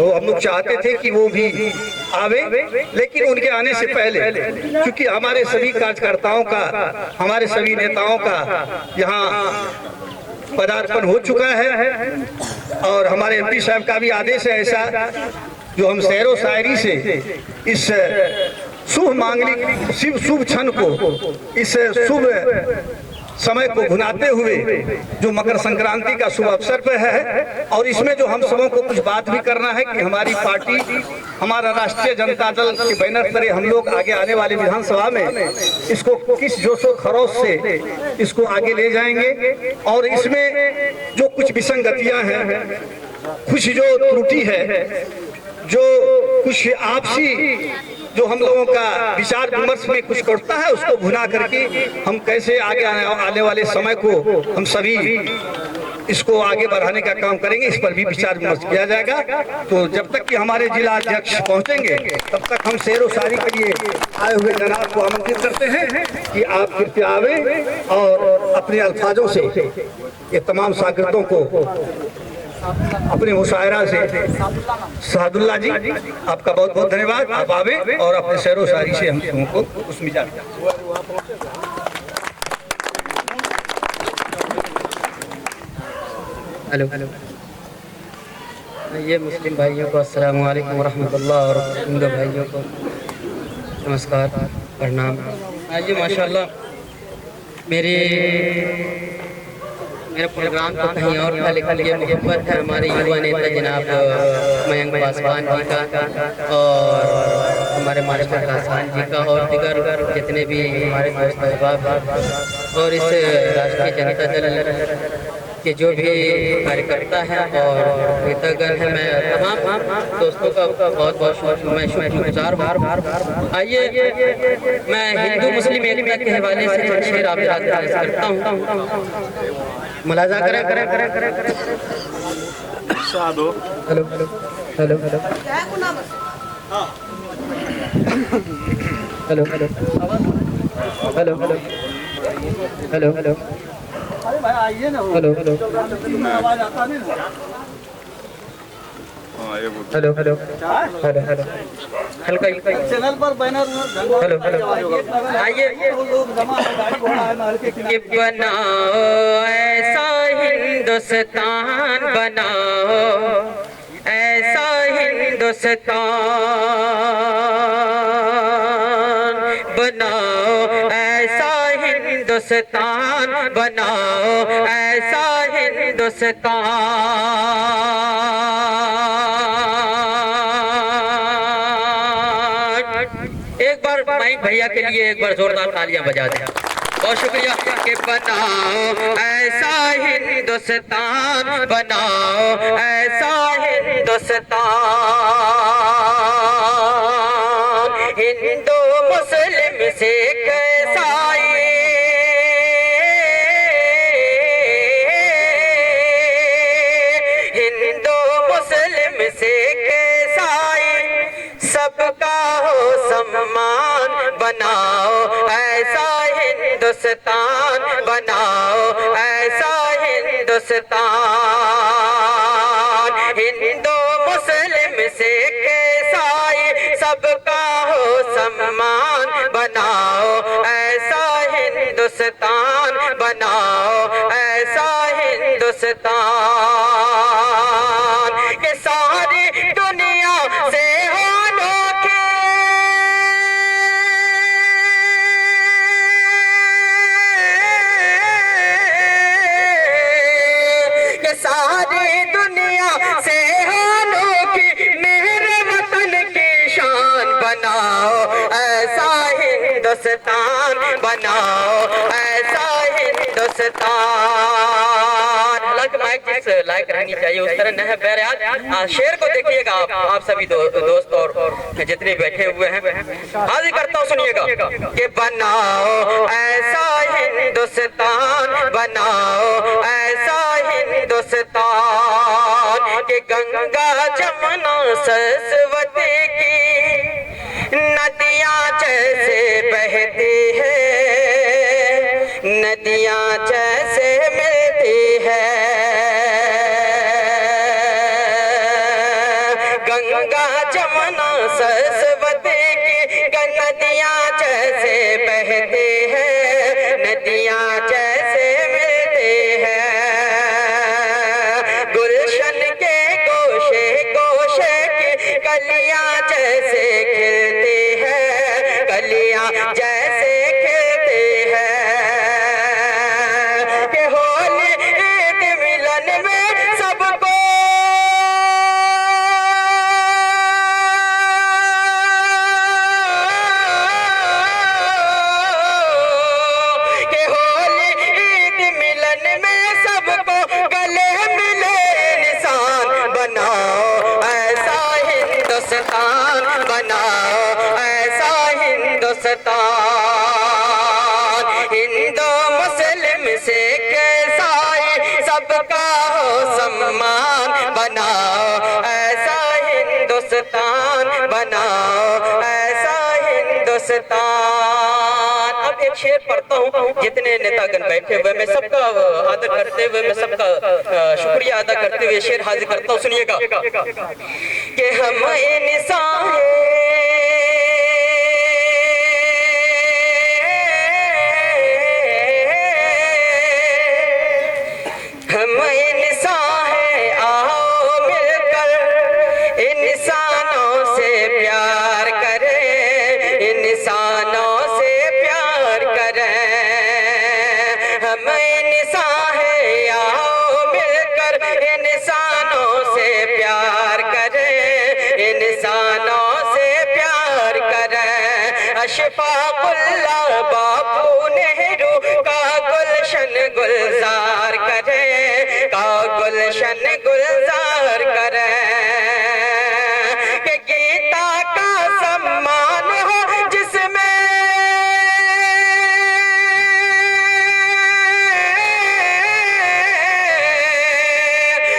तो हम लोग चाहते थे कि वो भी आवे, लेकिन उनके आने से पहले क्योंकि हमारे सभी कार्यकर्ताओं का, हमारे सभी नेताओं का यहाँ पदार्पण हो चुका है और हमारे एमपी साहब का भी आदेश है ऐसा, जो हम शेरो शायरी से इस शुभ मांगलिक शुभ क्षण को, इस शुभ समय को भुनाते हुए जो मकर संक्रांति का शुभ अवसर पर है, और इसमें जो हम सबों को कुछ बात भी करना है कि हमारी पार्टी, हमारा राष्ट्रीय जनता दल के बैनर तले हम लोग आगे आने वाले विधानसभा में इसको किस जोशो खरोश से इसको आगे ले जाएंगे। और इसमें जो कुछ विसंगतियां हैं, कुछ जो त्रुटि है, जो कुछ आपसी जो हम लोगों का विचार विमर्श में कुछ करता है, उसको भुना करके हम कैसे आगे आने वाले समय को हम सभी इसको आगे बढ़ाने का काम करेंगे, इस पर भी विचार विमर्श किया जाएगा। तो जब तक कि हमारे जिला अध्यक्ष पहुंचेंगे तब तक हम शेरो शायरी के लिए आए हुए जनाब को आमंत्रित करते हैं कि आप कृपया आवे और अपने अल्फाजों से ये तमाम शागिर्दों को अपने मुशायरा से। सादुल्ला जी, आपका बहुत बहुत धन्यवाद, आप आवे और अपने शेरो शायरी से हम सबको उस मिजाज। हेलो, ये मुस्लिम भाइयों को अस्सलामु अलैकुम व रहमतुल्लाह और हिंदू भाइयों को नमस्कार, प्रणाम। आज माशाल्लाह मेरा प्रोग्राम तो कहीं और था, लेकिन ये मोहब्बत है हमारे युवा नेता जनाब मयंक पासवान जी का और हमारे मास्टर खासान जी का और दिगर जितने भी हमारे दोस्त अहबाब और इस राष्ट्रीय जनता दल के जो भी कार्यकर्ता हैं और नेतागण हैं, मैं तमाम दोस्तों का बहुत बहुत मैं शुक्रगुजार हूँ। आइए मैं हिंदू मुस्लिम एकता के हवाले से थोड़ा शेर आप करता हूँ, मुलाजा करें। Hello hello hello hello hello hello hello hello hello hello hello hello hello hello hello हल्का चैनल पर बैनर हेलो हेलो आइए कि बनाओ ऐसा हिंदुस्तान, बनाओ ऐसा हिंदुस्तान, बनाओ ऐसा हिंदुस्तान, बनाओ ऐसा हिंदुस्तान। एक बार माइक भैया के लिए एक बार जोरदार तालियां बजा दें। बहुत शुक्रिया। कि बनाओ ऐसा हिंदुस्तान, बनाओ ऐसा हिंदुस्तान, हिंदू मुस्लिम सिख ईसाई, हिंदू मुस्लिम सिख ईसाई सबका हो सम्मान, बनाओ ऐसा हिंदुस्तान, बनाओ ऐसा हिंदुस्तान, हिंदू मुस्लिम सिख ईसाई सबका हो सम्मान, बनाओ ऐसा हिंदुस्तान, बनाओ ऐसा हिंदुस्तान। के सारी दुनिया से सारी दुनिया से अनोखी मेरे वतन की शान, बनाओ ऐसा हिंदुस्तान, बनाओ ऐसा हिंदुस्तान। लाइक लाइक रहनी चाहिए, उस तरह नहीं बहरहाल शेर को देखिएगा आप सभी दोस्त और जितने बैठे हुए हैं, हाजिर करता हूँ, सुनिएगा कि बनाओ ऐसा हिंदुस्तान, बनाओ ऐसा हिंदुस्तान, कि गंगा जमुना सरस्वती की नदियाँ जैसे बहती है, नदियाँ जैसे मिलती है, गंगा जमुना सरस्वती की नदियाँ जैसे बहती है, नदियाँ जैसे मिलती है। गुलशन के गोशे गोशे की कलियाँ जैसे खिलती है, कलियाँ जैसे खिलती है। कि होली ईद मिलन में सबको कि होली ईद मिलन में सबको गले मिले निशान बनाओ ऐसा हिंदुस्तान, बनाओ ऐसा हिंदुस्तान। हिंदू मुस्लिम सिख ईसाई सबका हो सम्मान, बनाओ ऐसा हिंदुस्तान, बनाओ ऐसा हिंदुस्तान। अब एक शेर पढ़ता हूँ, जितने नेतागण बैठे हुए मैं सबका आदर करते हुए, मैं सबका शुक्रिया अदा करते हुए शेर हाजिर करता हूँ, सुनिएगा। कि हम इंसान हम इंसान हैं, आओ मिलकर इंसानों से प्यार करें, इंसानों से प्यार करें। हम इंसान हैं, आओ मिलकर इंसानों से प्यार करें, इंसानों से प्यार करें। अशफाकुल्लाह बापू नेहरू का गुलशन गुलजार करें, का गुलशन गुलजार करें। कि गीता का सम्मान हो जिसमें,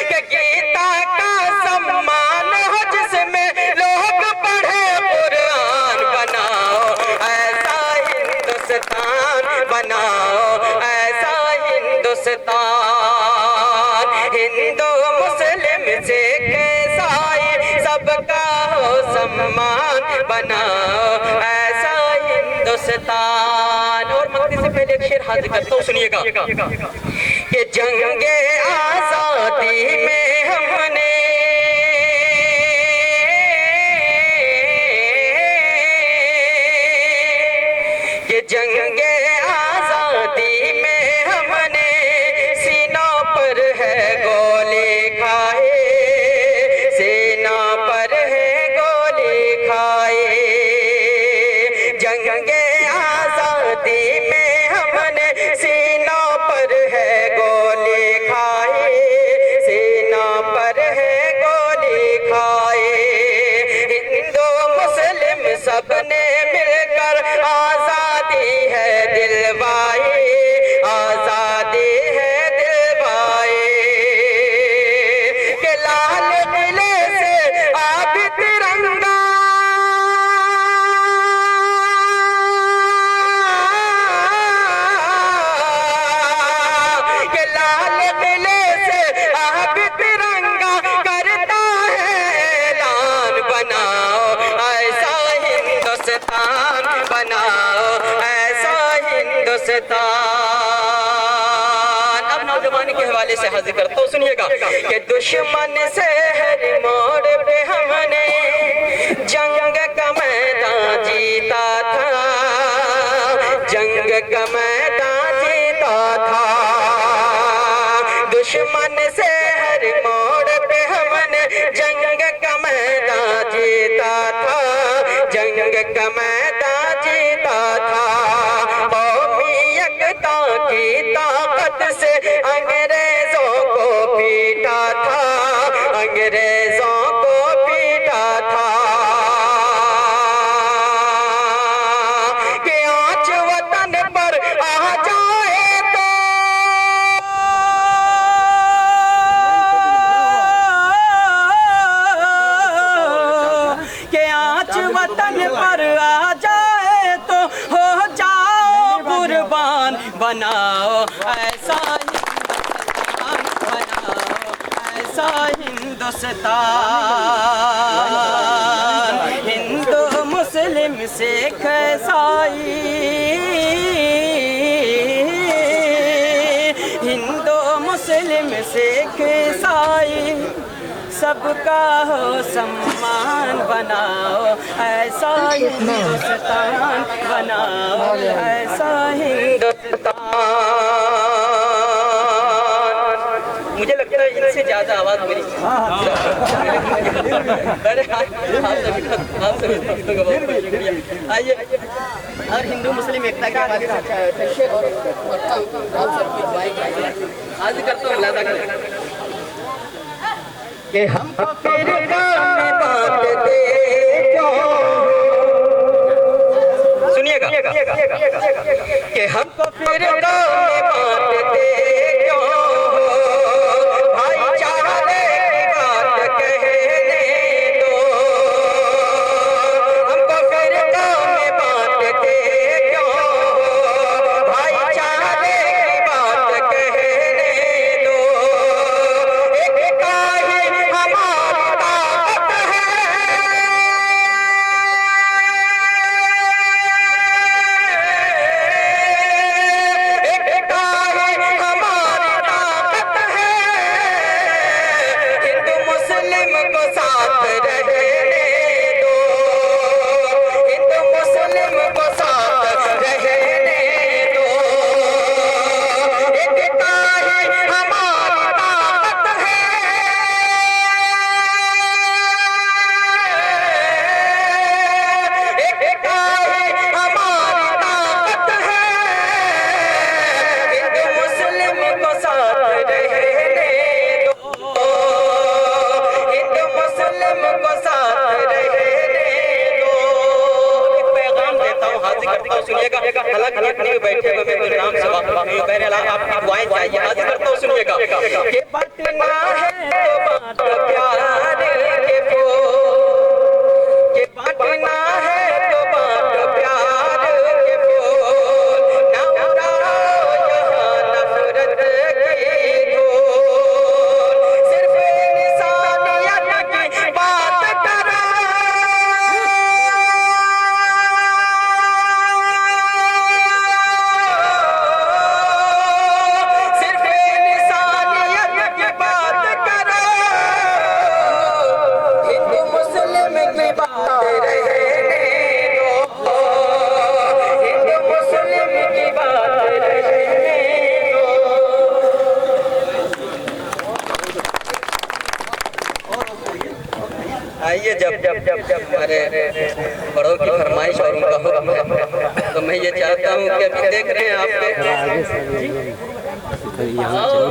कि गीता का सम्मान हो जिसमें लोग पढ़े कुरान, बनाओ ऐसा हिंदुस्तान, बनाओ ऐसा हिंदुस्तान। हिंदू मुस्लिम सिख ईसाई सबका हो सम्मान, बनाओ ऐसा हिंदुस्तान। और मक्ति से पहले एक शेर हाजिर करता हूँ, सुनिएगा। कि जंगे आजादी में हमने कि जंगे आजादी में हमने सीनों पर है गोली खाए, सीनों पर है गोली खाए। जंगे आजादी में हमने सीनों पर है गोली खाए, सीनों पर है गोली खाए। हिंदू मुस्लिम सबने मिलकर आजादी है दिलवाई, आजादी है दिलवाई। कि लाल किले से आब तिरंगा, कि लाल किले से आब तिरंगा करता है ऐलान, बनाओ ऐसा हिंदुस्तान, बनाओ ऐसा हिंदुस्तान। अब नौजवानी के हवाले से हाजिर करता हूँ, सुनिएगा। कि दुश्मन से हर मोड़ पे हमने जंग का मैदान जीता था, जंग का मैदान जीता था। दुश्मन से हर मोड़ पे हमने जंग का मैदान जीता था, जंग का मैदान जीता था। कौमी एकता की ताकत से अंग्रेजों को पीटा था, अंग्रेजों को पीटा था। कि आँच वतन पर आ जाए तो, कि आँच वतन पर आ जाए तो हो जाओ कुर्बान, बनाओ ऐसा हिंदुस्तान, बनाओ ऐसा हिंदुस्तान। हिंदुस्तान, हिंदू मुस्लिम सिख ईसाई, हिंदू मुस्लिम सिख ईसाई, सबका हो सम्मान बनाओ, ऐसा हिंदुस्तान बनाओ, ऐसा हिंदुस्तान। मुझे लगता है इनसे ज्यादा आवाज मेरी आइए और हिंदू मुस्लिम एकता के हवाले से आज करता हूँ लादा कर कि हमको फिर में बांटते क्यों, सुनिएगा कि हमको फिर में बांटते क्यों, भाईचारे की बात कहने दो, हमको फिर में बांटते क्यों, भाईचारे की बात कहने दो, एकता ही हमारी ताकत है, एकता ही हमारी ताकत है, हिंदू मुस्लिम को साथ रहने दो, हिंदू मुस्लिम को साथ रहने दो, एकता ही हमारी ताकत है, एकता ही हमारी ताकत है, हिंदू मुस्लिम को साथ रहने दो, हिंदू मुस्लिम को साथ रहने दो। एक पैगाम देता हूँ, हाजिर करता हूँ, सुनिएगा। हालांकि अपने बैठे हुए मैं नाम से वाकिफ नहीं हूँ, बहरहाल आपकी दुआएं चाहिए, हाजिर करता हूँ, सुनिएगा। कि बांटना है तो बांटो प्यार के फूल, कि बांटना है तो बांटो प्यार के फूल, ना उड़ाओ यहाँ नफरत की धूल, सिर्फ इंसानियत की बात करो, सिर्फ इंसानियत की बात करो, हिंदू मुस्लिम की बात रहने दो, हिंदू मुस्लिम की बात रहने दो। आइए जब हमारे बड़ों की फरमाइश और उनका हुक्म है तो मैं ये चाहता हूँ कि अभी देख रहे हैं आपके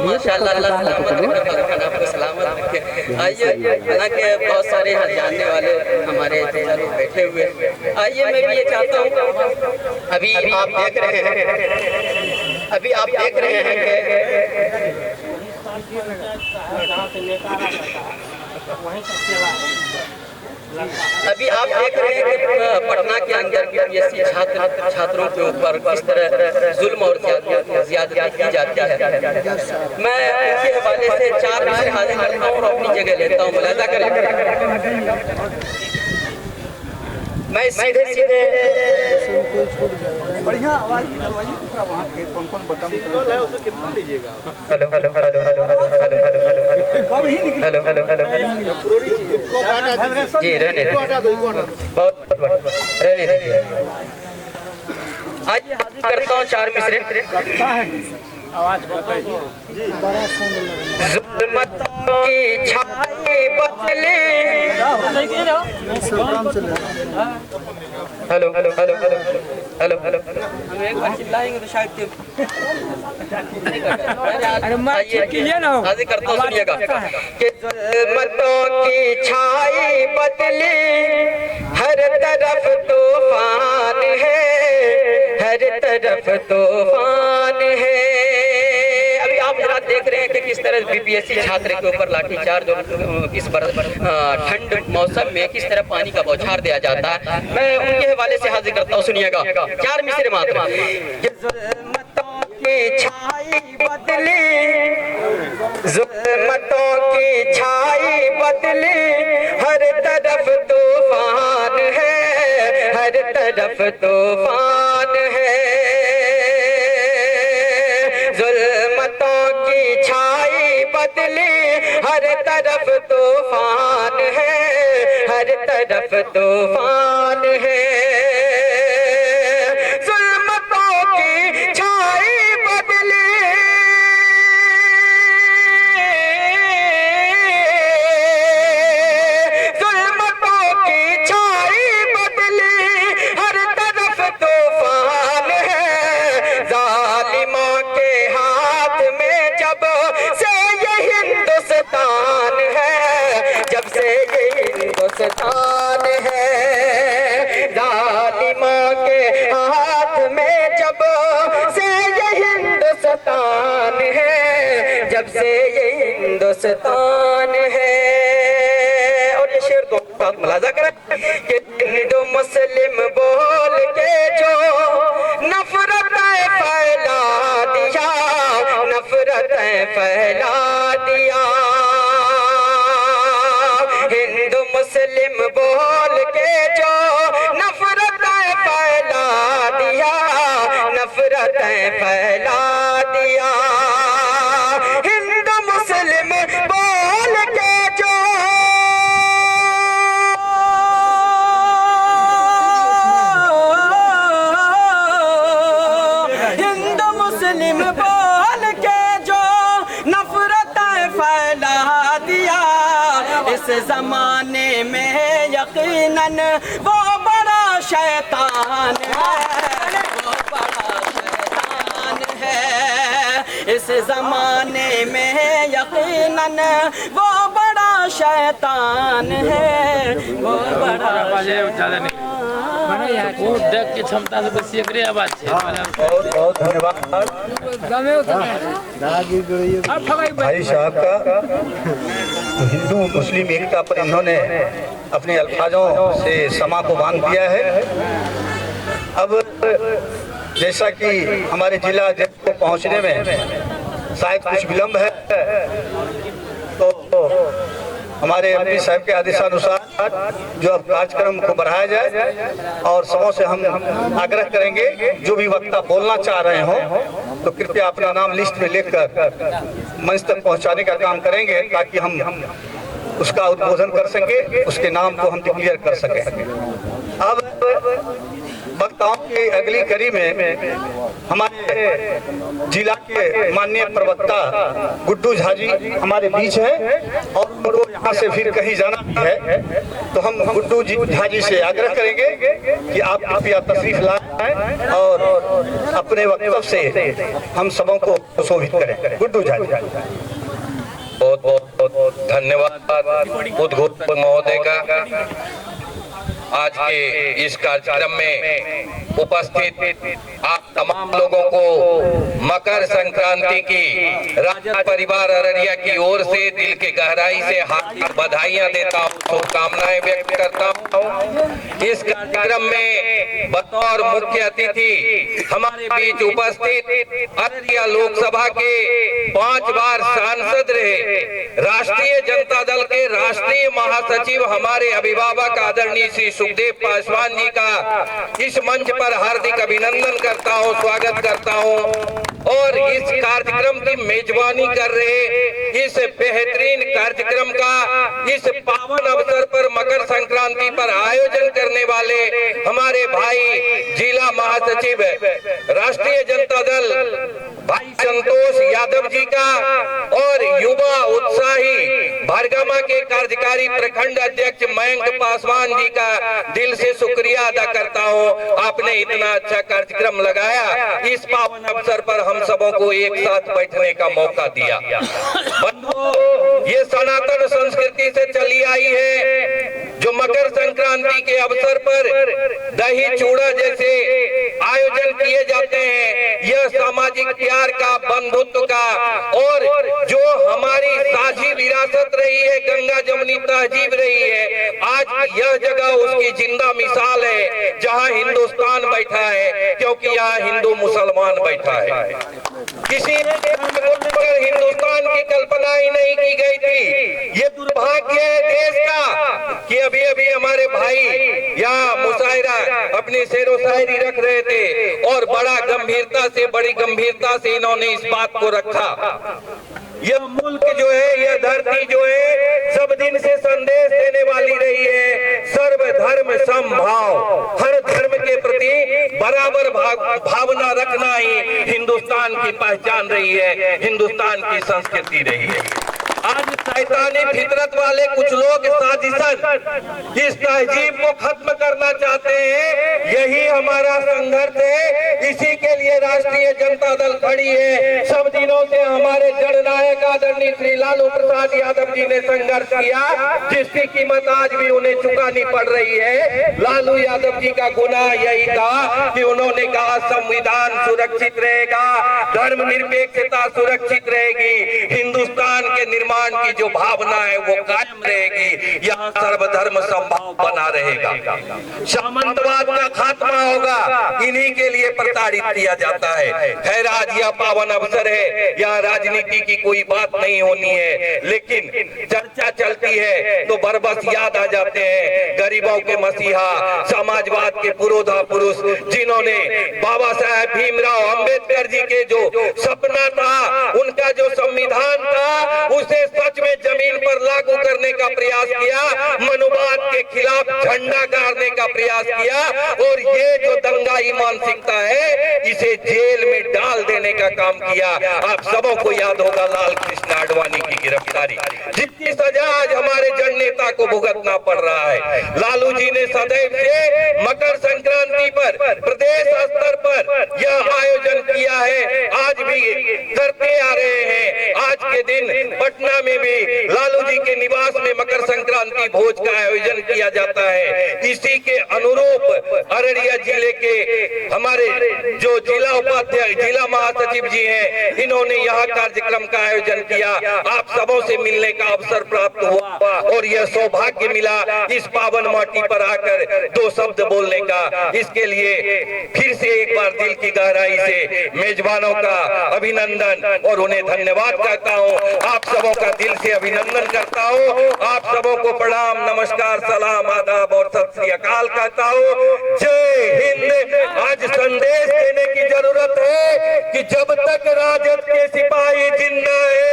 माशाअल्लाह, अल्लाह सलामत रखे, आपको सलामत रखे। आइए, हालांकि बहुत सारे यहाँ जानने वाले हमारे लोग बैठे हुए, आइए मैं भी ये चाहता हूँ, अभी आप देख रहे हैं कि अभी आप देख रहे हैं कि पटना के अंदर बीपीएससी छात्रों के ऊपर किस तरह जुल्म और ज्यादती की जाती है। मैं इसके हवाले से 4 मिनट हाजिर करता हूँ और अपनी जगह लेता हूँ, मुलाजा करें। मैं सीधे बढ़िया आवाज वहाँ के कौन बटन है उसे कितना लीजिएगा। Hello hello hello hello hello hello hello जी रहने बहुत रहने दीजिए। आज हाजिर करता हूँ 4 मिसरे। आवाज जुल्मतों की छाई बदले, hello hello hello hello hello hello, हम एक बार चिल्लाएंगे तो शायद हाजिर करता हूँ, सुनिएगा कि जुल्मतों की छाई बदली, हर तरफ तूफान है, हर तरफ तूफान है। अभी आप जरा देख रहे हैं कि किस तरह बीपीएससी छात्र के ऊपर लाठीचार्ज और किस ठंड मौसम में किस तरह पानी का बौछार दिया जाता है। मैं उनके हवाले से हाजिर करता हूँ, सुनिएगा। 4 मिसरे मात्र। जुल्मतों की छाई बदली, जुल्मतों की छाई बदली, हर तरफ तूफान है, हर तरफ तूफान है। जुल्मतों की छाई बदली, हर तरफ तूफान है, हर तरफ तूफान है। जुल्मतों की छाई बदली, जुल्मतों की छाई बदली, हर तरफ तूफान है। जालिमों के हाथ में जब से ये हिंदुस्तान है, जब से ये हिंदुस्तान है। जालिमों के हाथ में जब से ये हिंदुस्तान है, जब से ये हिंदुस्तान है। और ये शेर दो बात मुलाजा करें कि हिंदू मुस्लिम बोल के जो नफरत फैला दिया, नफरत फैला दिया। हिंदू मुस्लिम बोल के जो नफरत फैला दिया, नफरत फैला दिया। हिंदू मुस्लिम बोल के जो हिंदू मुस्लिम बोल के जो नफरत फैला दिया, इस जमाने में यकीनन वो बड़ा शैतान है, वो बड़ा शैतान है। इस जमाने में यकीनन वो बड़ा शैतान है, वो बड़ा देख के क्षमता से बस एकरे आवाज छे। बहुत बहुत धन्यवाद भाई साहब का। हिंदू मुस्लिम एकता पर इन्होंने अपने अल्फाजों से समा को बांध दिया है। अब जैसा कि हमारे जिला अध्यक्ष को पहुंचने में शायद कुछ विलंब है, तो हमारे एमपी साहब के आदेशानुसार जो अब कार्यक्रम को बढ़ाया जाए, और सबों से हम आग्रह करेंगे जो भी वक्ता बोलना चाह रहे हों तो कृपया अपना नाम लिस्ट में लिखकर मंच तक पहुंचाने का काम करेंगे, ताकि हम उसका उद्बोधन कर सके, उसके नाम को हम डिक्लेयर कर सके। अब वक्ताओं की अगली कड़ी में हमारे जिला के माननीय प्रवक्ता गुड्डू झा जी हमारे बीच हैं, और उनको यहाँ से फिर कहीं जाना भी है, तो हम गुड्डू झा जी से आग्रह करेंगे कि आप कृपया तशरीफ लाएं और अपने वक्तव्य से हम सबों को सुशोभित करें। गुड्डू झा जी। बहुत बहुत धन्यवाद उद्घोषक महोदय का। आज के इस कार्यक्रम में उपस्थित आप तमाम लोगों को मकर संक्रांति की राजद परिवार अररिया की ओर से दिल के गहराई से हार्दिक बधाइयां देता हूं, शुभकामनाएं व्यक्त करता हूं। इस कार्यक्रम में बतौर मुख्य अतिथि हमारे बीच उपस्थित अररिया लोकसभा के 5 बार सांसद रहे राष्ट्रीय जनता दल के राष्ट्रीय महासचिव हमारे अभिभावक आदरणीय श्री सुखदेव पासवान जी का इस मंच पर हार्दिक अभिनंदन करता हूं, स्वागत करता हूं। और इस कार्यक्रम की मेजबानी कर रहे इस बेहतरीन कार्यक्रम का इस पावन अवसर पर मकर संक्रांति पर आयोजन करने वाले हमारे भाई जिला महासचिव राष्ट्रीय जनता दल भाई संतोष यादव जी का और युवा उत्साही भरगमा के कार्यकारी प्रखंड अध्यक्ष मयंक पासवान जी का दिल से शुक्रिया अदा करता हूं। आपने इतना अच्छा कार्यक्रम लगाया, इस पावन अवसर पर हम सबों को एक साथ बैठने का मौका दिया। बंधुओं, ये सनातन संस्कृति से चली आई है, जो मकर संक्रांति के अवसर पर दही चूड़ा जैसे आयोजन किए जाते हैं, यह यह सामाजिक प्यार का, बंधुत्व का और जो हमारी साझी विरासत रही है, गंगा जमुनी तहजीब रही है, आज यह जगह उसकी जिंदा मिसाल है जहां हिंदुस्तान बैठा है, क्योंकि यहाँ हिंदू मुसलमान बैठा है। किसी ने हिंदुस्तान की कल्पना ही नहीं की गई थी। ये दुर्भाग्य है देश का कि अभी अभी हमारे भाई यहाँ मुशायरा अपनी शेरो शायरी रख रहे थे और बड़ी गंभीरता से इन्होंने इस बात को रखा। यह मुल्क जो है, यह धरती जो है, सब दिन से संदेश देने वाली रही है, सर्वधर्म समभाव, हर धर्म के प्रति बराबर भावना रखना ही हिंदुस्तान की पहचान रही है, हिंदुस्तान की संस्कृति रही है। आज शैतानी फितरत वाले कुछ लोग साजिशन इस तहजीब को खत्म करना चाहते हैं। यही हमारा संघर्ष है, इसी के लिए राष्ट्रीय जनता दल खड़ी है। सब दिनों से हमारे जननायक आदरणीय श्री लालू प्रसाद यादव जी ने संघर्ष किया, जिसकी कीमत आज भी उन्हें चुकानी पड़ रही है। लालू यादव जी का गुनाह यही था कि उन्होंने कहा संविधान सुरक्षित रहेगा, धर्मनिरपेक्षता सुरक्षित रहेगी, हिंदुस्तान के निर्माण की जो भावना है वो कायम रहेगी, यहाँ सर्वधर्म समभाव बना रहेगा, सामंतवाद का खात्मा होगा। इन्हीं के लिए प्रताड़ित किया जाता है। खैर, आज यह पावन अवसर है, यहाँ राजनीति की कोई बात नहीं होनी है, लेकिन चर्चा चलती है तो बरबस याद आ जाते हैं गरीबों के मसीहा, समाजवाद के पुरोधा पुरुष, जिन्होंने बाबा साहेब भीमराव अंबेडकर जी के जो सपना था, उनका जो संविधान था, उसे सच में जमीन पर लागू करने का प्रयास किया, मनुवाद के खिलाफ झंडा गाड़ने का प्रयास किया, और ये जो दंगाई मानसिकता है, इसे जेल में डाल देने का काम किया। आप सबों को याद होगा लाल कृष्ण आडवाणी की गिरफ्तारी, जिसकी सजा आज हमारे जन नेता को भुगतना पड़ रहा है। लालू जी ने सदैव से मकर संक्रांति पर प्रदेश स्तर पर यह आयोजन किया है, आज भी करते आ रहे हैं। आज के दिन पटना में भी लालू जी के निवास में मकर संक्रांति भोज का आयोजन किया जाता है। इसी के अनुरूप अररिया जिले के हमारे जो जिला उपाध्यक्ष, जिला महासचिव जी हैं, इन्होंने यहाँ कार्यक्रम का आयोजन किया। आप सबों से मिलने का अवसर प्राप्त हुआ और यह सौभाग्य मिला इस पावन माटी पर आकर दो शब्द बोलने का। इसके लिए फिर से एक बार दिल की गहराई से मेजबानों का अभिनंदन और उन्हें धन्यवाद कहता हूँ। आप सबों का दिल से अभिनंदन करता हूँ। आप सबों को प्रणाम, नमस्कार, सलाम, आदाब और सत श्री अकाल कहता हूँ। जय हिंद। आज संदेश देने की जरूरत है कि जब तक राजद के सिपाही जिंदा है,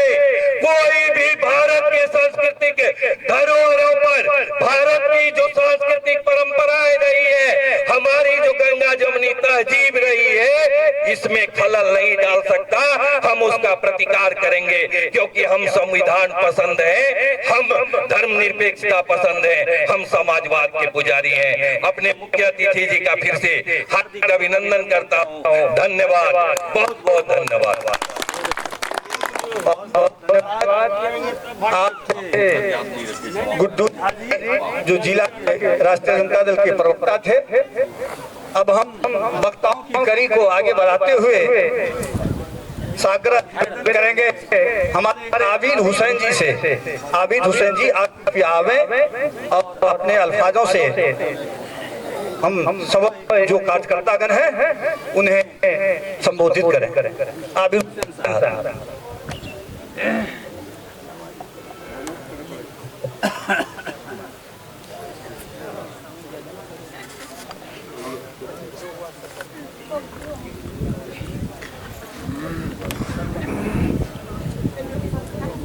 कोई भी भारत के सांस्कृतिक धरोहरों पर, भारत की जो सांस्कृतिक परंपराएं रही है, हमारी जो गंगा जमुनी तहजीब रही है, इसमें खलल नहीं डाल सकता। हम उसका प्रतिकार करेंगे, क्योंकि हम संविधान पसंद है, हम धर्मनिरपेक्षता पसंद है, हम समाजवाद के पुजारी हैं। अपने मुख्य अतिथि जी का फिर से हार्दिक अभिनंदन करता हूँ। धन्यवाद, बहुत बहुत धन्यवाद। गुड्डू जो जिला राष्ट्रीय जनता दल के प्रवक्ता थे, अब हम वक्ताओं की कड़ी को आगे बढ़ाते हुए सागर करेंगे हमारे आबिद हुसैन जी से। आबिद हुसैन जी आप आवे और अपने अल्फाजों से हम सब जो कार्यकर्तागण हैं उन्हें संबोधित करें। आबिद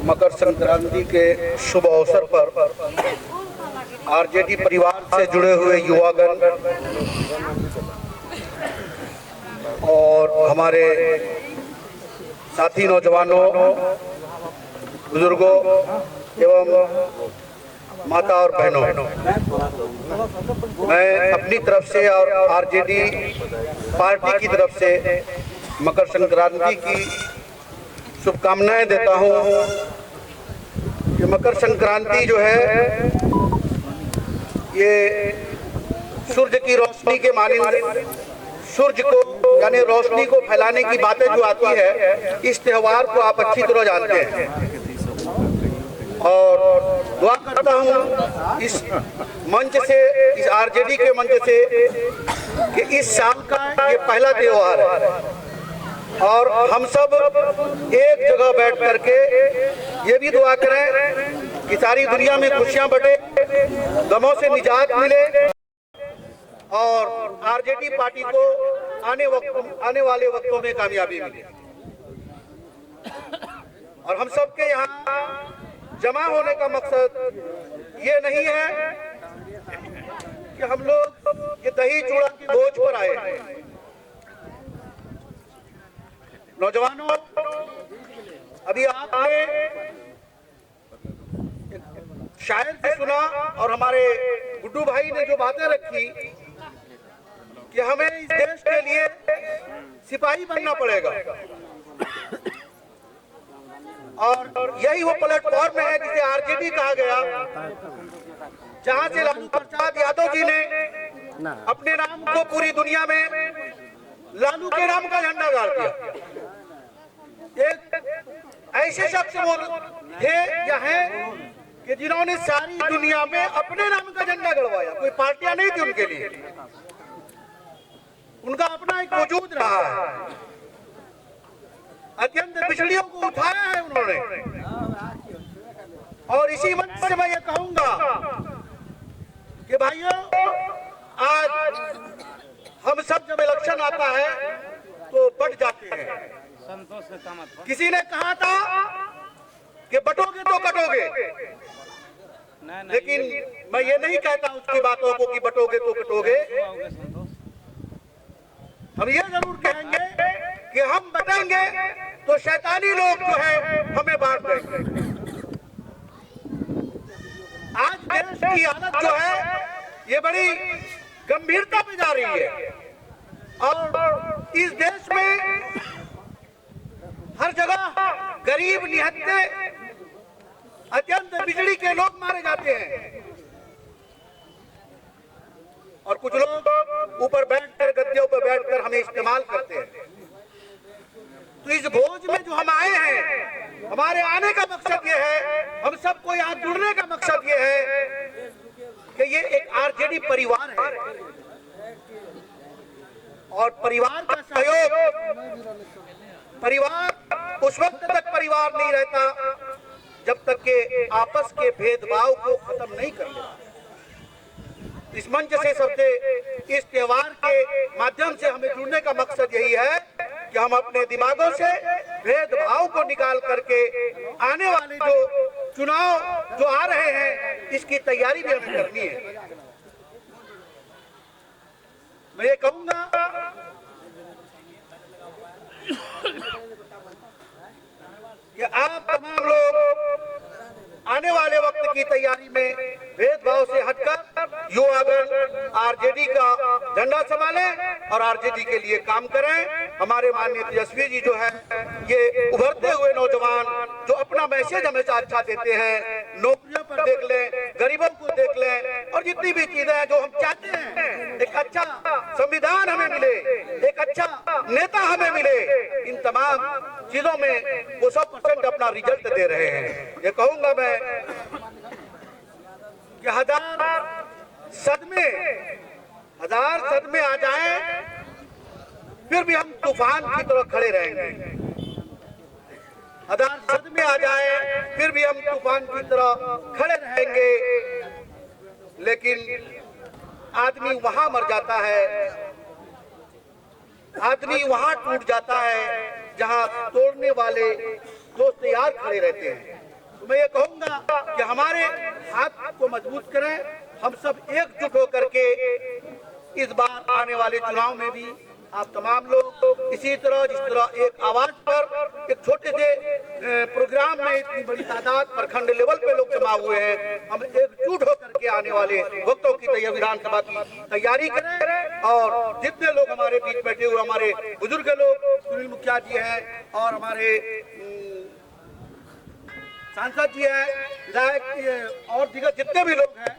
मकर संक्रांति के शुभ अवसर पर आरजेडी परिवार से जुड़े हुए युवागण और हमारे साथी नौजवानों, बुजुर्गों एवं माता और बहनों, मैं अपनी तरफ से और आरजेडी पार्टी की तरफ से मकर संक्रांति की शुभकामनाएं देता हूं कि मकर संक्रांति जो है ये सूर्य की रोशनी के मानिंद सूरज को यानी रोशनी को फैलाने की बातें जो आती है, इस त्योहार को आप अच्छी तरह जानते हैं। और दुआ करता हूँ इस मंच से, इस आरजेडी के मंच से, कि इस साल का ये पहला त्योहार है और हम सब एक जगह बैठ करके ये भी दुआ करें कि सारी दुनिया में खुशियां बटे, गमों से निजात मिले और आरजेडी पार्टी को आने वाले वक्तों में कामयाबी मिले। और हम सबके यहाँ जमा होने का मकसद ये नहीं है कि हम लोग ये दही चूड़ा की बोझ पर आए हैं। नौजवानों, अभी आपने शायर से सुना और हमारे गुड्डू भाई ने जो बातें रखी कि हमें इस देश के लिए सिपाही बनना पड़ेगा, और यही वो प्लेटफॉर्म है जिसे आरजेडी कहा गया, जहां से लालू प्रसाद यादव जी ने अपने नाम को पूरी दुनिया में लालू के नाम का झंडा गाड़ दिया। एक ऐसे शख्स वो थे या हैं कि जिन्होंने सारी दुनिया में अपने नाम का झंडा गड़वाया। कोई पार्टियां नहीं थी उनके लिए, उनका अपना एक वजूद रहा है। अत्यंत पिछड़ियों को उठाया है उन्होंने। और इसी मंच से मैं ये कहूंगा कि भाइयों, आज हम सब जब इलेक्शन आता है तो बट जाते हैं। किसी ने कहा था कि बटोगे तो कटोगे, लेकिन मैं ये नहीं कहता उसकी बातों को कि बटोगे तो कटोगे। हम ये जरूर कहेंगे कि हम बटेंगे तो शैतानी लोग जो है हमें बांट देंगे। आज देश की हालत जो है ये बड़ी गंभीरता में जा रही है और इस देश में हर जगह गरीब निहत्थे अत्यंत बिजली के लोग मारे जाते हैं और कुछ लोग ऊपर बैठकर, गद्दियों पर बैठकर हमें इस्तेमाल करते हैं। तो इस भोज में जो हम आए हैं, हमारे आने का मकसद ये है, हम सबको यहाँ जुड़ने का मकसद ये है कि ये एक आरजेडी परिवार है और परिवार का सहयोग, परिवार उस वक्त तक परिवार नहीं रहता जब तक के आपस के भेदभाव को खत्म नहीं कर लेता। इस मंच से सबसे, इस त्योहार के माध्यम से हमें जुड़ने का मकसद यही है कि हम अपने दिमागों से भेदभाव को निकाल करके आने वाले जो चुनाव जो आ रहे हैं इसकी तैयारी भी हमें करनी है। मैं ये कहूंगा कि आप तमाम लोग आने वाले वक्त की तैयारी में भेदभाव से हटकर युवागण आरजेडी का झंडा संभालें और आरजेडी के लिए काम करें। हमारे माननीय तेजस्वी जी जो है ये उभरते हुए नौजवान जो अपना मैसेज हमेशा अच्छा देते हैं, नौकरियों पर देख लें, गरीबों को देख लें और जितनी भी चीजें हैं जो हम चाहते हैं, एक अच्छा संविधान हमें मिले, एक अच्छा नेता हमें मिले, इन तमाम चीजों में वो 100% अपना रिजल्ट दे रहे हैं। ये कहूंगा मैं कि हजार सदमे आ जाएं फिर भी हम तूफान की तरह खड़े रहेंगे। हजार सदमे आ जाएं फिर भी हम तूफान की तरह खड़े रहेंगे। लेकिन आदमी वहां मर जाता है, आदमी वहां टूट जाता है जहां तोड़ने वाले दोस्त यार खड़े रहते हैं। तो मैं ये कहूंगा कि हमारे हाथ को मजबूत करें, हम सब एकजुट होकर के इस बार आने वाले चुनाव में भी आप तमाम लोग इसी तरह, जिस तरह एक आवाज पर एक छोटे से प्रोग्राम में इतनी बड़ी तादाद प्रखंड लेवल पे लोग जमा हुए हैं, हम एकजुट होकर के आने वाले वक्तों की तैयारी, विधानसभा की तैयारी करें। और जितने लोग हमारे बीच बैठे हुए, हमारे बुजुर्ग लोग, सुनील मुखिया जी हैं और हमारे सांसद जी हैं, विधायक और दीगर जितने भी लोग हैं,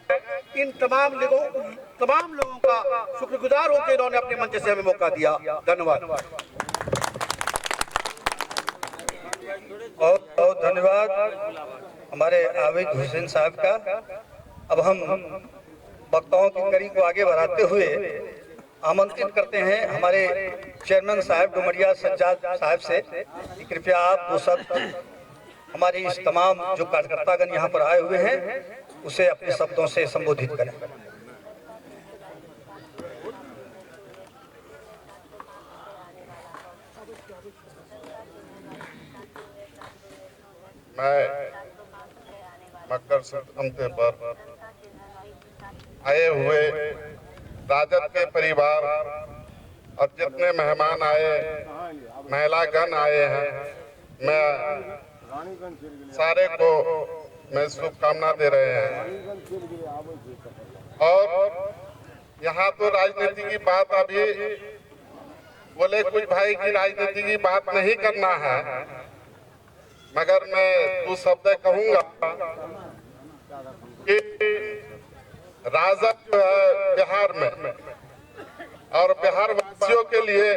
इन तमाम लोगों का शुक्रगुजार होकर इन्होंने अपने मंच से हमें मौका दिया। धन्यवाद। बहुत बहुत धन्यवाद हमारे आबिद हुसैन साहब का। अब हम वक्ताओं की कड़ी को आगे बढ़ाते हुए आमंत्रित करते हैं हमारे चेयरमैन साहब डुमरिया सज्जाद साहब से कि कृपया आप वो सब हमारे इस तमाम जो कार्यकर्तागण यहाँ पर आए हुए हैं उसे अपने शब्दों से संबोधित करें। मैं मकर संक्रांति पर आए हुए राजद के परिवार और जितने मेहमान आए, महिलागण आए हैं, मैं सारे को मैं शुभकामना दे रहे हैं। और यहाँ तो राजनीति की बात अभी बोले कुछ भाई की राजनीति की बात नहीं करना है, मगर मैं दो शब्द कहूंगा कि राजद जो है बिहार में और बिहार वासियों के लिए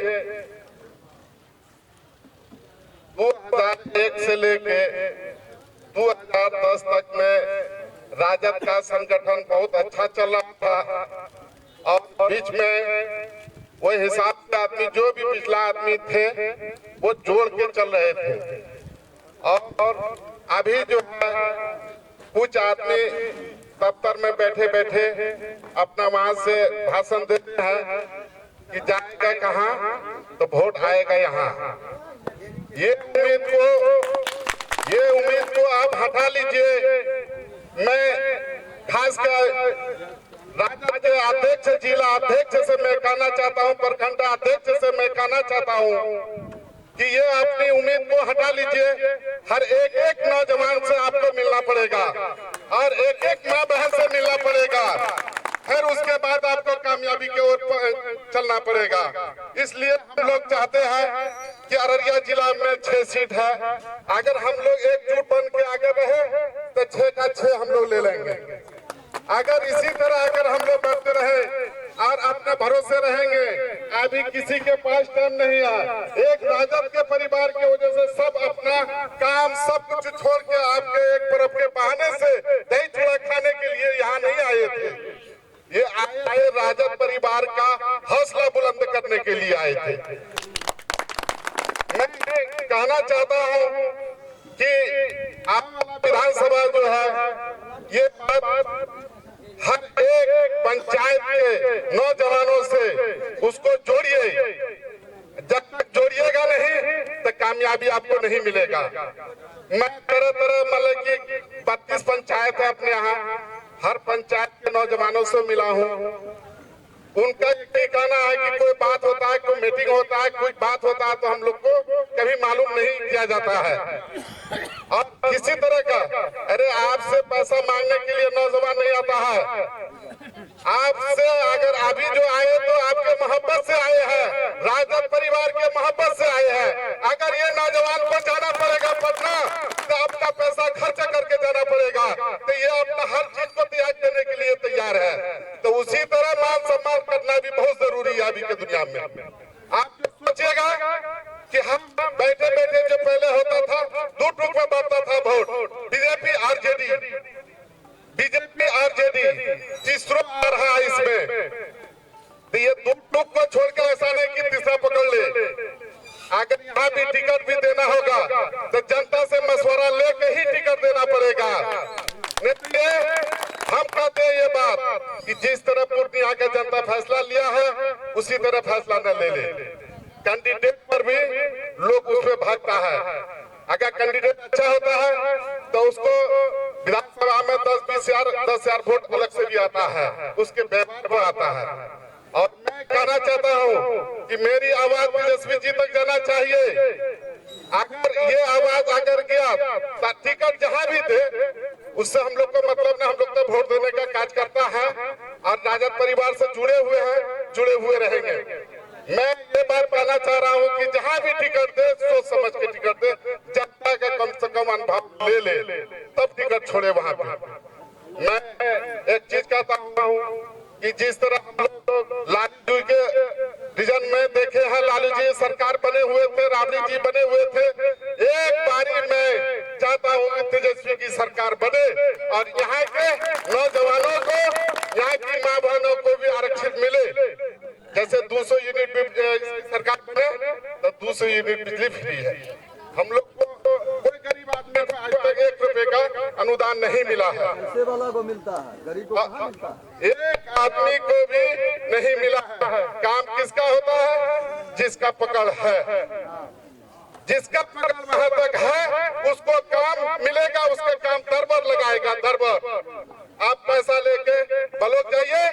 2001 से लेके 2010 तक में राजद का संगठन बहुत अच्छा चल रहा था और बीच में वो हिसाब से आदमी जो भी पिछला आदमी थे वो जोड़ के चल रहे थे। और अभी जो है कुछ आदमी दफ्तर में बैठे बैठे अपना वहां से भाषण देते हैं कि जाएगा कहाँ तो वोट आएगा यहाँ। ये उम्मीद को आप हटा लीजिए। मैं खासकर राजद के अध्यक्ष, जिला अध्यक्ष से मैं कहना चाहता हूँ, प्रखंड अध्यक्ष से मैं कहना चाहता हूँ कि ये अपनी उम्मीद को हटा लीजिए। हर एक नौजवान से आपको मिलना पड़ेगा और एक माँ बहन से मिलना पड़ेगा, फिर उसके बाद आपको कामयाबी की ओर चलना पड़ेगा। इसलिए हम लोग चाहते हैं कि अररिया जिला में 6 सीट है, अगर हम लोग एकजुट बन के आगे रहे तो 6 का 6 हम लोग ले लेंगे। अगर इसी तरह अगर हम लोग बढ़ते रहे और अपने भरोसे रहेंगे, अभी किसी के पास टाइम नहीं है। एक राजद के परिवार की वजह से सब अपना काम सब कुछ छोड़ के आपके एक तरफ के बहाने से दही चूड़ा खाने के लिए यहाँ नहीं आए थे। ये आए राजद परिवार का हौसला बुलंद करने के लिए आए थे। मैं कहना चाहता हूँ कि आने विधानसभा जो है ये बात हर एक पंचायत के नौजवानों से उसको जोड़िए। जब तक जोड़िएगा नहीं तो कामयाबी आपको नहीं मिलेगा। मैं तरह मतलब कि 32 पंचायत है अपने यहाँ, हर पंचायत के नौजवानों से मिला हूँ। उनका ये कहना है कि कोई बात होता है, कोई मीटिंग होता है, कोई बात होता है तो हम लोग को कभी मालूम नहीं किया जाता है। और किसी तरह का अरे आपसे पैसा मांगने के लिए नौजवान नहीं आता है। आपसे अगर अभी जो आए तो आपके मोहब्बत से आए हैं, राजद परिवार के मोहब्बत से आए हैं। अगर ये नौजवान को जाना पड़ेगा पटना तो आपका पैसा खर्च करके जाना पड़ेगा, तो ये अपना हर चीज को त्याग देने के लिए तैयार है। तो उसी तरह मान सम्मान करना भी बहुत जरूरी है अभी के दुनिया में। आप सोचिएगा कि हम बैठे बैठे जो पहले होता था 2 टूक में बढ़ता था वोट, बीजेपी आरजेडी तीसरा आ रहा है इसमें। तो ये 2 टूक को छोड़ के ऐसा नहीं कि तीसरा पकड़ ले। अगर यहाँ भी टिकट भी देना होगा तो जनता से मशवरा लेके ही टिकट देना पड़ेगा। नहीं हम कहते हैं ये बात कि जिस तरह पूर्णिया का जनता फैसला लिया है उसी तरह फैसला न ले ले। कैंडिडेट पर भी लोग उसमें भागता है। अगर कैंडिडेट अच्छा होता है तो उसको विधानसभा में 10,000 वोट अलग से भी आता है, उसके व्यवहार में आता है। और मैं कहना चाहता हूँ कि मेरी आवाज तेजस्वी जी तक जाना चाहिए। अगर ये आवाज अगर गया तो टिकट जहाँ भी दे उससे हम लोग को मतलब नहीं, हम लोग तो वोट देने का काज करता है और राजद परिवार से जुड़े हुए हैं, जुड़े हुए रहेंगे। मैं ये बात कहना चाह रहा हूँ कि जहाँ भी टिकट दे सोच समझ के टिकट दे, जनता का कम से कम अनुभव ले तब टिकट छोड़े वहाँ पे। मैं एक चीज कहता हूँ कि जिस तरह हम लोग लालू जी के रीजन में देखे हैं, लालू जी सरकार बने हुए थे, राबड़ी जी बने हुए थे, एक बारी मैं चाहता हूँ कि तेजस्वी की सरकार बने और यहाँ के नौजवानों को, यहाँ की माँ बहनों को भी आरक्षित मिले। जैसे 200 यूनिट सरकार बने तो 200 यूनिट बिजली फ्री है। हम लोग को कोई गरीब आदमी को आज तक 1 रुपए का अनुदान नहीं मिला है, पैसे वाला को मिलता है, गरीब को कहाँ मिलता है? एक आदमी को भी नहीं मिला है। काम किसका होता है? जिसका पकड़ है, जिसका पकड़ वहां तक है उसको काम मिलेगा, उसका काम दरबार लगाएगा, दरबार। आप पैसा लेके बलोक जाइए,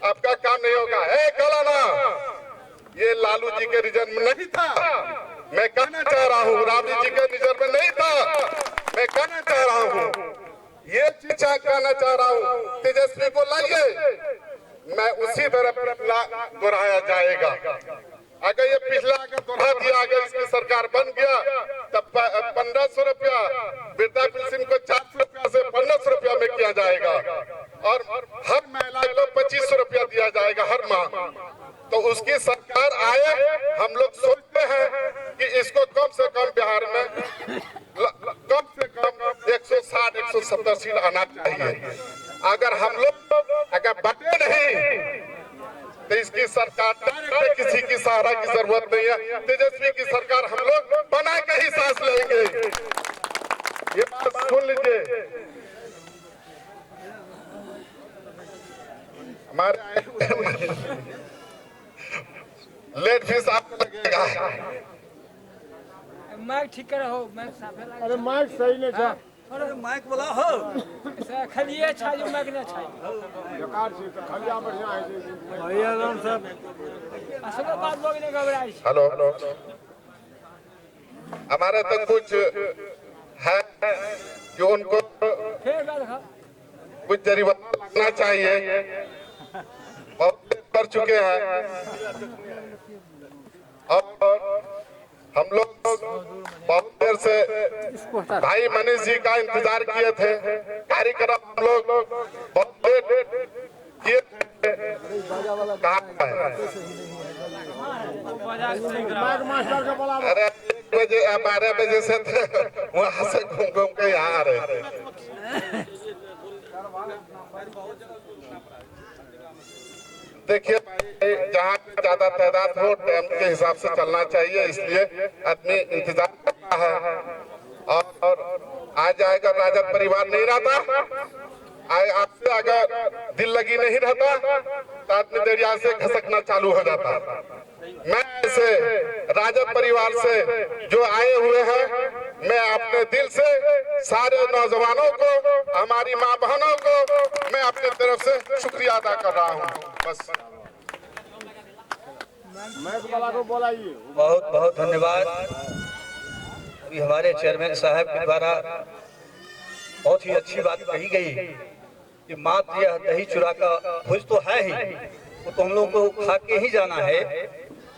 आपका काम नहीं होगा। कलाना ये लालू जी के रीजन में नहीं था, मैं कहना चाह रहा हूँ, राबड़ी जी के रीजन में नहीं था, मैं कहना चाह रहा हूँ, ये चीज कहना चाह रहा हूँ। तेजस्वी को लाइए, मैं उसी तरह दोहराया जाएगा। अगर ये पिछला अगर दोहरा दिया, अगर इसकी सरकार बन गया तब 1500 रुपया वृद्धा पेंशन को 400 रुपया से 1500 रुपया में किया जाएगा और हर महिला को 2500 रुपया दिया जाएगा हर माह। तो उसकी सरकार आए, हम लोग सोचते हैं कि इसको कम से कम बिहार में कम से कम 160-170 सीट आना चाहिए। अगर हम लोग अगर बटे नहीं तो इसकी सरकार डायरेक्ट, किसी की सहारा की जरूरत नहीं है। तेजस्वी की सरकार हम लोग बना के ही सांस लेंगे, ये बात सुन लीजिए। हमारे लेट फीस आपको लगेगा। माइक ठीक करो, माइक साफे लगा। अरे माइक सही नहीं था, अरे माइक वाला हो खलिए छाजो माइक ना छाई बेकार से तो खलिया बढ़िया है भैया राम साहब। असलो बात लोग ने घबराई। हेलो, हमारे तो कुछ है कि उनको फिर बात खा कुछ जरिमाना लगना चाहिए, बहुत कर चुके हैं और हम लोग बहुत देर से भाई मनीष जी का इंतजार किए थे। कार्यक्रम हम लोग बहुत देर किए थे, कहाँ है? अरे 1 बजे 12 बजे से थे, वहां से घूम घूम के यहाँ आ रहे थे। देखिए जहाँ ज्यादा तादाद हो टाइम के हिसाब से चलना चाहिए, इसलिए आदमी इंतजार करता है। और आज आएगा राजद परिवार नहीं रहता, आपसे अगर दिल लगी नहीं रहता तो आदमी दरिया से खसकना चालू हो जाता। मैं ऐसे राजद परिवार से जो आए हुए हैं, मैं अपने दिल से सारे नौजवानों को, हमारी माँ बहनों को मैं अपनी तरफ से शुक्रिया अदा कर रहा हूँ। बस माइक वाला को बोलाइए। बहुत बहुत धन्यवाद। अभी हमारे चेयरमैन साहब के द्वारा बहुत ही अच्छी बात कही गई कि मात्र यह दही चूड़ा का भोज तो है ही, वो तो हम लोग को खा के ही जाना है,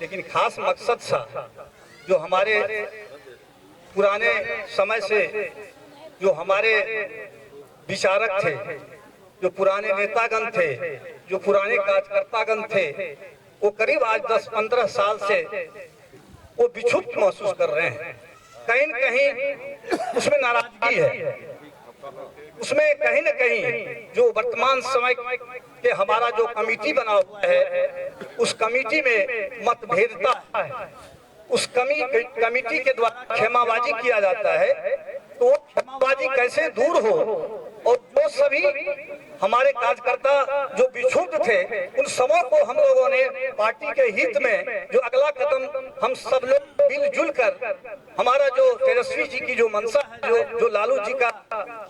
लेकिन खास मकसद था जो हमारे पुराने समय से जो हमारे विचारक थे, जो पुराने नेतागण थे, जो पुराने कार्यकर्तागण थे, वो करीब आज 10-15 साल से वो विक्षुब्ध महसूस कर रहे हैं। कहीं न कहीं उसमें नाराजगी है, उसमें कहीं न कहीं जो वर्तमान समय के हमारा जो कमेटी बना हुआ है, उस कमेटी में मतभेदता है। उस कमेटी के द्वारा खेमाबाजी किया जाता है, तो खेमाबाजी कैसे दूर हो और जो सभी हमारे कार्यकर्ता जो विक्षुब्ध थे, उन सबों को हम लोगों ने पार्टी के हित में जो अगला कदम हम सब लोग मिलजुल कर, हमारा जो तेजस्वी जी की जो मंशा है, जो लालू जी का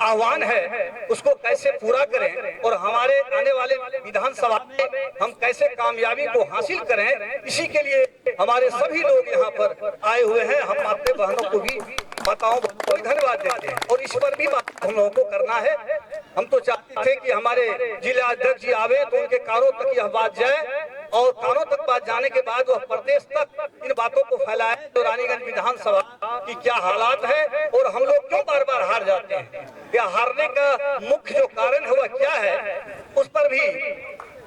आह्वान है, उसको कैसे पूरा करें और हमारे आने वाले विधानसभा में हम कैसे कामयाबी को हासिल करें, इसी के लिए हमारे सभी लोग यहाँ पर आए हुए हैं। हम अपने बहनों को भी, माताओं को भी धन्यवाद देते हैं और इस पर भी बात हम लोगों को करना है। हम तो चाहते थे कि हमारे जिला अध्यक्ष जी आवे तो उनके कानों तक यह बात जाए और कानों तक बात जाने के बाद वह प्रदेश तक इन बातों को फैलाए तो रानीगंज विधानसभा की क्या हालात है और हम लोग क्यों बार बार हार जाते हैं, या हारने का मुख्य जो कारण है वह क्या है, उस पर भी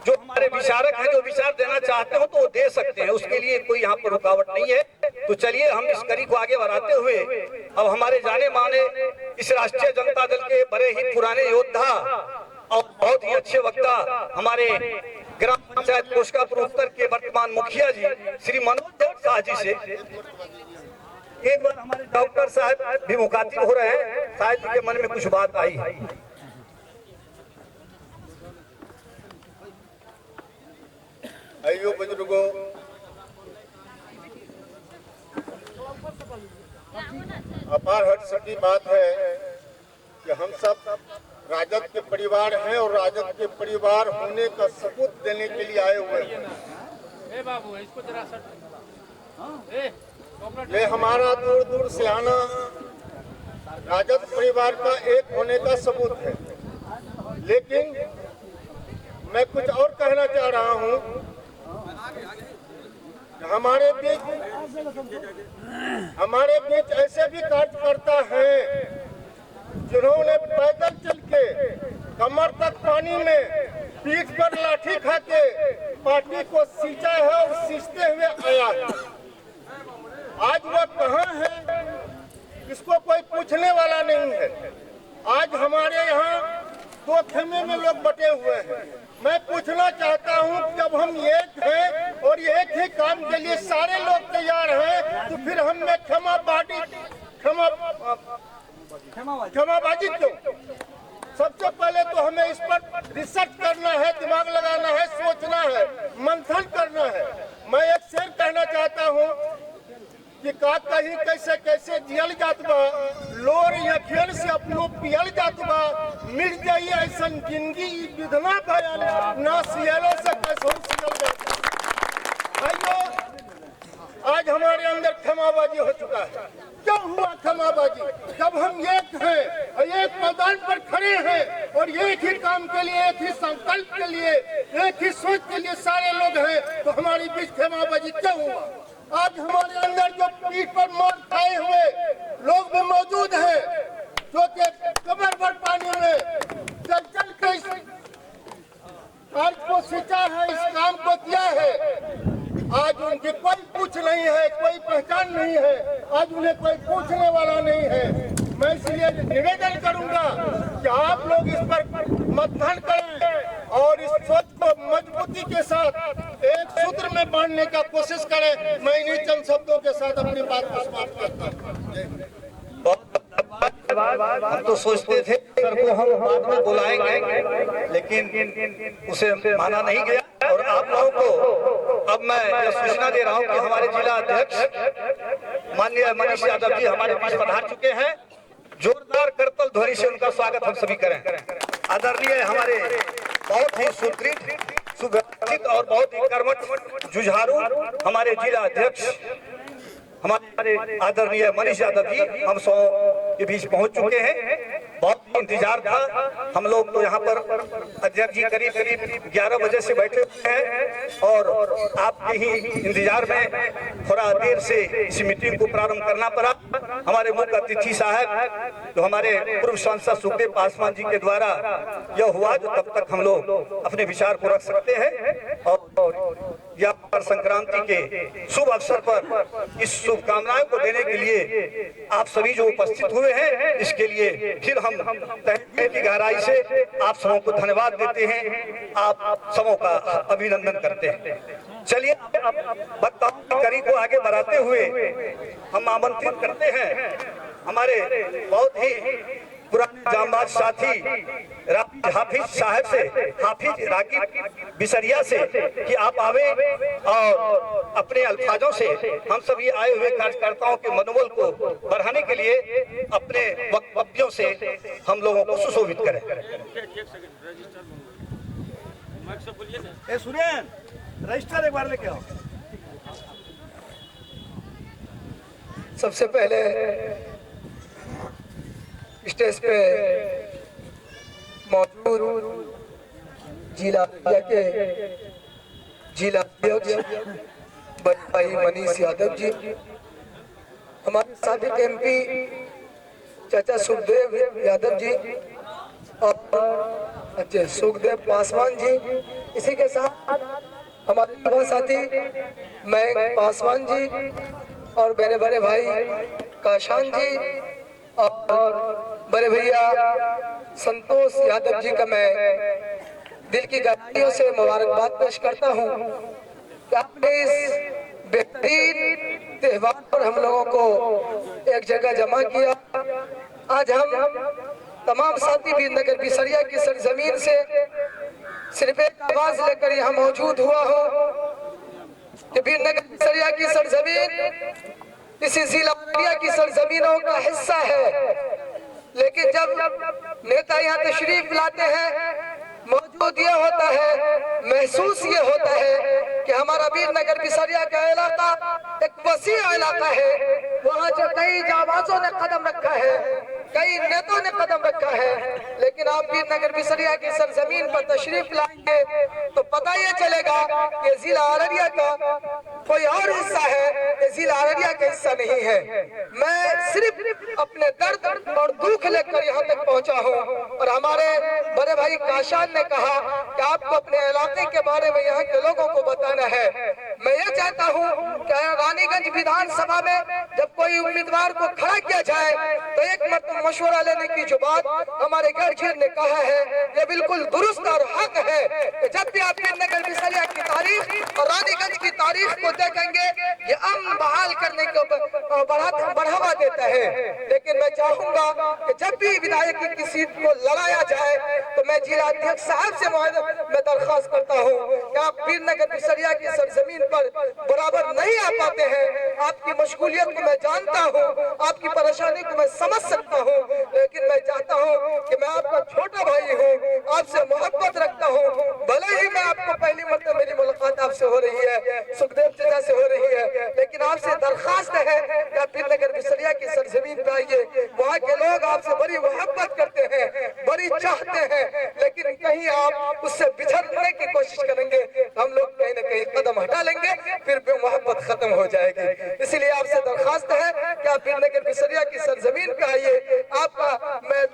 जो हमारे विचारक हैं जो विचार देना चाहते हो तो वो दे सकते हैं, उसके लिए कोई यहाँ पर रुकावट नहीं है। तो चलिए हम इस कड़ी को आगे बढ़ाते हुए अब हमारे जाने माने इस राष्ट्रीय जनता दल के बड़े ही पुराने योद्धा और बहुत ही अच्छे वक्ता हमारे ग्राम पंचायत कोशकापुर उत्तर के वर्तमान मुखिया जी श्री मनोज शाह जी से एक बार हमारे डॉक्टर साहब भी मुखातिब हो रहे हैं, शायद उनके मन में कुछ बात आई है। आइयो बुजुर्गों, अपार हर्ष की बात है कि हम सब राजद के परिवार हैं और राजद के परिवार होने का सबूत देने के लिए आए हुए हैं। ये हमारा दूर दूर से आना राजद परिवार का एक होने का सबूत है। लेकिन मैं कुछ और कहना चाह रहा हूँ। हमारे बीच ऐसे भी कार्यकर्ता हैं जिन्होंने पैदल चल के कमर तक पानी में पीठ पर लाठी खा के पार्टी को सींचा है और सींचते हुए आया है। आज वह कहाँ है इसको कोई पूछने वाला नहीं है। आज हमारे यहाँ दो खेमे में लोग बटे हुए हैं। मैं पूछना चाहता हूँ, जब हम एक हैं और एक ही काम के लिए सारे लोग तैयार हैं, तो फिर हमें क्षमाबाजी क्यों? सबसे पहले तो हमें इस पर रिसर्च करना है, दिमाग लगाना है, सोचना है, मंथन करना है। मैं एक शेर कहना चाहता हूँ कि का कहीं कैसे कैसे जियल जात बा, लोर अखियन से अपनो पियल जात बा, मिल जाई ऐसा जिंदगी विधना भयल ना सियलो से कैसो सियल जाता। आज हमारे अंदर क्षमाबाजी हो चुका है। क्यों हुआ क्षमाबाजी? जब हम एक हैं, एक मैदान पर खड़े हैं और एक ही काम के लिए, एक ही संकल्प के लिए, एक ही सोच के लिए सारे लोग हैं, तो हमारी बीच क्षमाबाजी क्यों हुआ? आज हमारे अंदर जो पीठ पर मार खाए हुए लोग भी मौजूद हैं, जो कि कमर भर पानी में चल चल के इस कार्य को सींचा है, इस काम को किया है। आज उनकी कोई पूछ नहीं है, कोई पहचान नहीं है, आज उन्हें कोई पूछने वाला नहीं है। मैं इसलिए निवेदन करूंगा कि आप लोग इस पर मंथन करें और इस सोच को मजबूती के साथ एक सूत्र में बांधने का कोशिश करें। मैं इन्हीं चंद शब्दों के साथ अपनी बात को समाप्त करता हूँ। हम तो सोचते थे सर को हम बाद में बुलाएंगे, लेकिन उसे माना नहीं गया। और आप लोगों को अब मैं यह सूचना दे रहा हूं कि हमारे जिला अध्यक्ष माननीय मनीष यादव जी हमारे बीच पधार चुके हैं। जोरदार करतल ध्वनि से उनका स्वागत हम सभी करें। आदरणीय हमारे बहुत ही सुदृढ़, सुव्यवस्थित और बहुत ही कर्मठ जुझारू हमारे जिला अध्यक्ष हमारे आदरणीय मनीष यादव जी हम सौ के बीच पहुंच चुके हैं। बहुत इंतजार था। हम लोग तो यहाँ पर अध्यक्ष जी करीब 11 बजे से बैठे हुए हैं और आपके ही इंतजार में थोड़ा देर से इस मीटिंग को प्रारंभ करना पड़ा। हमारे मुख्य अतिथि साहब जो हमारे पूर्व सांसद सुखदेव पासवान जी के द्वारा यह हुआ, जो तब तक हम लोग अपने विचार को रख सकते हैं। और यह मकर संक्रांति के शुभ अवसर पर इस शुभकामनाओं को देने के लिए आप सभी जो उपस्थित हुए हैं, इसके लिए फिर हम तहे की गहराई से आप सबों को धन्यवाद देते हैं, आप सबों का अभिनंदन करते हैं। चलिए वक्ताओं की कड़ी को आगे बढ़ाते हुए हम आमंत्रित करते हैं हमारे बहुत ही पुराने जांबाज साथी हाफिज साहब से, हाफिज रागिब बिसरिया से कि आप आवे और अपने अल्फाजों से हम सभी आए हुए कार्यकर्ताओं के मनोबल को बढ़ाने के लिए अपने वक्तव्यों से हम लोगों को सुशोभित करें। रजिस्टर एक बार लेके आओ। सबसे पहले स्टेज पे मौजूद जिला के जिला अध्यक्ष भाई मनीष यादव जी, हमारे साबिक एमपी चाचा सुखदेव यादव जी और सुखदेव पासवान जी, इसी के साथ हमारे युवा साथी मैं पासवान जी और मेरे बड़े भाई काशान जी और बड़े भैया संतोष यादव जी का मैं दिल की गहराइयों से मुबारकबाद पेश करता हूँ कि आपने इस बेहतरीन त्योहार पर हम लोगों को एक जगह जमा किया। आज हम तमाम साथी वीरनगर बिसरिया की सरजमीन से सिर्फ एक आवाज लेकर यहाँ मौजूद हुआ हो कि वीरनगर बिसरिया की सरजमीन इसी जिला अररिया की सरजमीनों का हिस्सा है, लेकिन जब नेता यहाँ तशरीफ लाते हैं मौजूद ये होता है, महसूस ये होता है कि हमारा वीरनगर बिसरिया का इलाका एक वसी इलाका है। वहाँ जो कई जाबाजों ने कदम रखा है, कई नेताओं ने कदम रखा है, लेकिन आप वीरनगर बिसरिया की सरजमीन पर तशरीफ लाएंगे तो पता ये चलेगा कि जिला अररिया का कोई और हिस्सा है, ये जिला अररिया का हिस्सा नहीं है। मैं सिर्फ अपने दर्द और दुख लेकर यहाँ तक पहुँचा हूँ और हमारे बड़े भाई काशान ने कहा कि आपको अपने इलाके के बारे में यहाँ के लोगों को बताना है। मैं ये चाहता हूँ कि रानीगंज विधानसभा में जब कोई उम्मीदवार को खड़ा किया जाए तो एक मरतबा मशवरा लेने की जो बात हमारे गढ़ ने कहा है, ये बिल्कुल दुरुस्त और हक है कि जब भी आप वीरनगर बिसरिया की तारीख और रानीगंज की तारीख को देखेंगे ये अमन बहाल करने को बढ़ावा देता है। लेकिन मैं चाहूंगा कि जब भी विधायक की सीट को लड़ाया जाए तो मैं जिला अध्यक्ष साहब से मैं दरख्वास्त करता हूँ कि आप वीरनगर बिसरिया की सरजमीन पर बराबर नहीं आ पाते हैं। आपकी मशगूलियत को मैं जानता हूँ, आपकी परेशानी को मैं समझ सकता हूँ, लेकिन मैं चाहता हूँ कि मैं आपका छोटा भाई हूँ, आपसे मोहब्बत रखता हूँ। भले ही मैं आपको पहली मरतबा मेरी मुलाकात आपसे हो रही है, सुखदेव चाचा से हो रही है, लेकिन आपसे दरखास्त है कि आप वीरनगर बिसरिया की सरजमीन पे आइए। वहाँ के लोग आपसे बड़ी मोहब्बत करते हैं, बड़ी चाहते हैं, लेकिन कहीं आप उससे बिछड़ने की कोशिश करेंगे हम लोग कहीं न कहीं कदम हटा लेंगे, फिर भी मोहब्बत खत्म हो जाएगी। इसलिए आपसे दरखास्त है कि आप वीरनगर बिसरिया की सरजमीन पे आइए। आपका मैं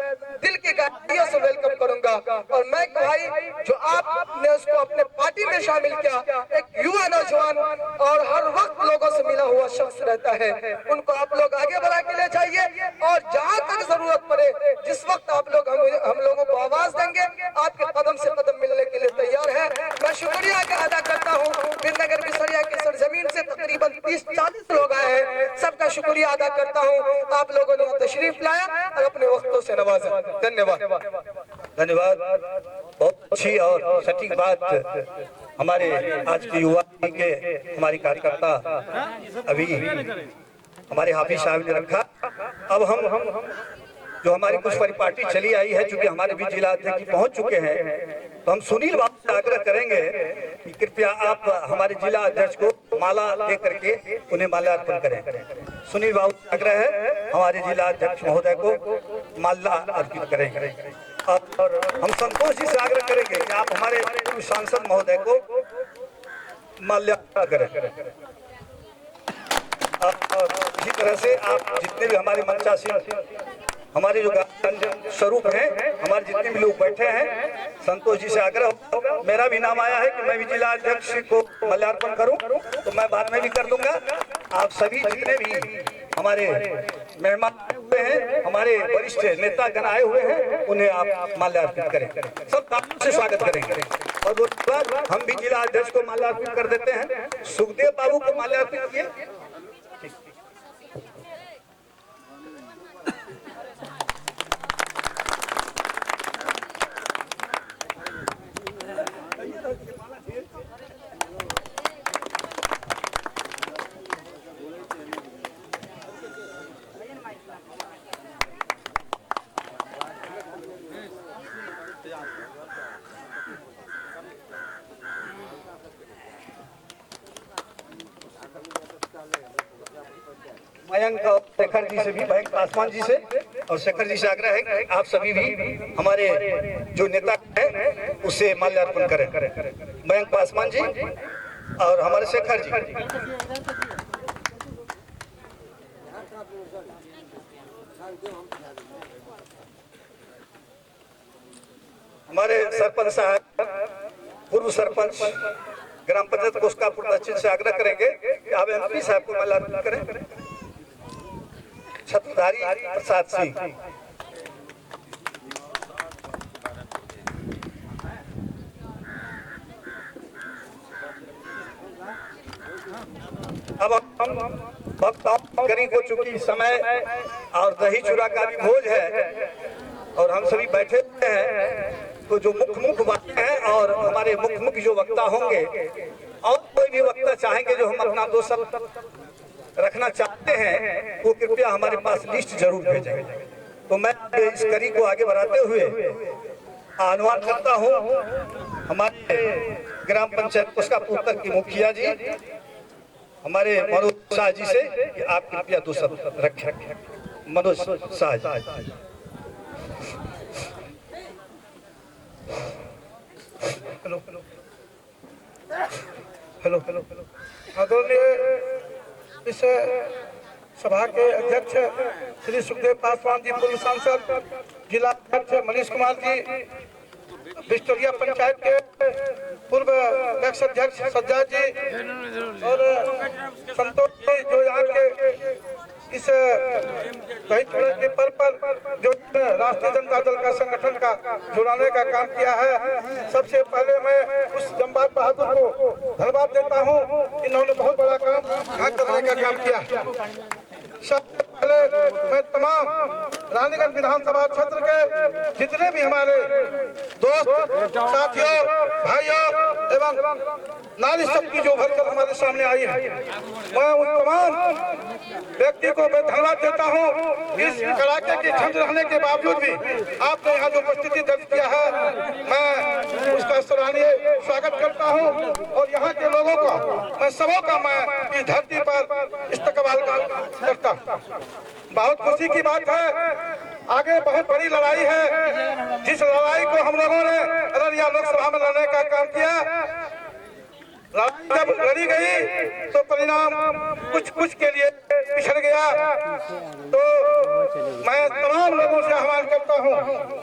दिल की गहराइयों से वेलकम करूंगा और मैं भाई जो आपने उसको अपने पार्टी में शामिल किया, एक युवा नौजवान और हर वक्त लोगों से मिला हुआ शख्स रहता है, उनको आप लोग आगे बढ़ा के ले जाइए और जहाँ तक जरूरत पड़े जिस वक्त आप लोग हम लोगों को आवाज देंगे आपके कदम से कदम मिलने के लिए तैयार है। मैं शुक्रिया अदा करता हूँ। वीरनगर बिसरिया की सरजमीन से तकरीबन 30-40 लोग आए हैं, सबका शुक्रिया अदा करता हूँ। आप लोगों ने तशरीफ लाया और अपने वक्तों से नवाजा। धन्यवाद। धन्यवाद। बहुत अच्छी और सटीक बात हमारे आज के युवा के हमारी कार्यकर्ता अभी हमारे हाफिज साहब ने रखा। अब हम जो हमारी कुछ परिपाटी चली आई है, चूंकि हमारे भी जिला अध्यक्ष पहुंच चुके हैं, तो हम सुनील बाबू से आग्रह करेंगे कि कृपया आप हमारे जिला अध्यक्ष को माला दे करके उन्हें माल्यार्पण करें। सुनील बाबू से आग्रह है हमारे जिला अध्यक्ष महोदय को माला अर्पित करेंगे। और हम संतोष जी से आग्रह करेंगे कि आप हमारे सांसद महोदय को माल्यार्पण करें। और इसी तरह से आप जितने भी हमारे मंचासीन हमारे जो स्वरूप हैं, हमारे जितने भी लोग बैठे हैं, संतोष जी से आग्रह होगा। मेरा भी नाम आया है कि मैं भी जिला अध्यक्ष को माल्यार्पण करूं, तो मैं बाद में भी कर दूंगा। आप सभी जितने भी हमारे मेहमान आए हुए हैं, हमारे वरिष्ठ नेता गण आए हुए हैं, उन्हें आप माल्यार्पण करें, सब तालियों से स्वागत करेंगे। और उसके बाद हम भी जिला अध्यक्ष को माल्यार्पण कर देते हैं। सुखदेव बाबू को माल्यार्पण किए। मयंक और शेखर जी से भी, मयंक पासवान जी से और शेखर जी से आग्रह है कि आप सभी भी हमारे जो नेता हैं उससे माल्यार्पण करें। मयंक पासवान जी, और हमारे शेखर जी, हमारे सरपंच साहब, पूर्व सरपंच ग्राम पंचायत कोसकापुर दक्षिण से आग्रह करेंगे कि आप MP साहब को माल्यार्पण करें। छत्रधारी प्रसाद सिंह, अब हम भक्तों करीब हो चुकी समय और दही चूड़ा का भी भोज है और हम सभी बैठे हैं, तो जो मुख्य बातें हैं और हमारे मुख्य जो वक्ता होंगे और कोई भी वक्ता चाहेंगे जो हम अपना दो शब्द रखना चाहते हैं, वो कृपया हमारे पास लिस्ट जरूर भेजें। तो मैं इस कड़ी को आगे बढ़ाते हुए आह्वान करता हूँ हमारे ग्राम पंचायत कोसकापुर उत्तर की मुखिया जी, हमारे मनोज शाह जी से कि आप कृपया दो शब्द रखें। Manoj Shah ji. Hello hello hello hello hello. आदरणीय इस सभा के अध्यक्ष श्री सुखदेव पासवान जी, पूर्व सांसद, जिला अध्यक्ष मनीष कुमार जी, बिस्टोरिया पंचायत के पूर्व अध्यक्ष सज्जाद जी और संतोष जी, जो यहाँ के इस दही चूड़ा के पर्व पर जो राष्ट्रीय जनता दल का संगठन का जुड़ाने का काम किया है। सबसे पहले मैं उस जमबाद बहादुर को धन्यवाद देता हूँ, इन्होंने बहुत बड़ा काम यहाँ करने का काम किया। सबसे पहले मैं तमाम रानीगंज विधानसभा क्षेत्र के जितने भी हमारे दोस्त साथियों, भाइयों एवं नारी शक्ति जो भरकर हमारे सामने आई है, मैं उस तमाम व्यक्ति को मैं धन्यवाद देता हूँ। इस कड़ाके की ठंड रहने के बावजूद भी आपने यहाँ जो उपस्थिति दर्ज किया है, मैं उसका सराहनीय स्वागत करता हूँ और यहाँ के लोगों को मैं सबों का मैं इस धरती पर इस्तकबाल करता हूँ। बहुत खुशी की बात है, आगे बहुत बड़ी लड़ाई है। जिस लड़ाई को हम लोगों ने अररिया लोकसभा में लड़ने का काम किया, जब लड़ी गई तो परिणाम कुछ के लिए पिछड़ गया। तो मैं तमाम लोगों से आह्वान करता हूँ,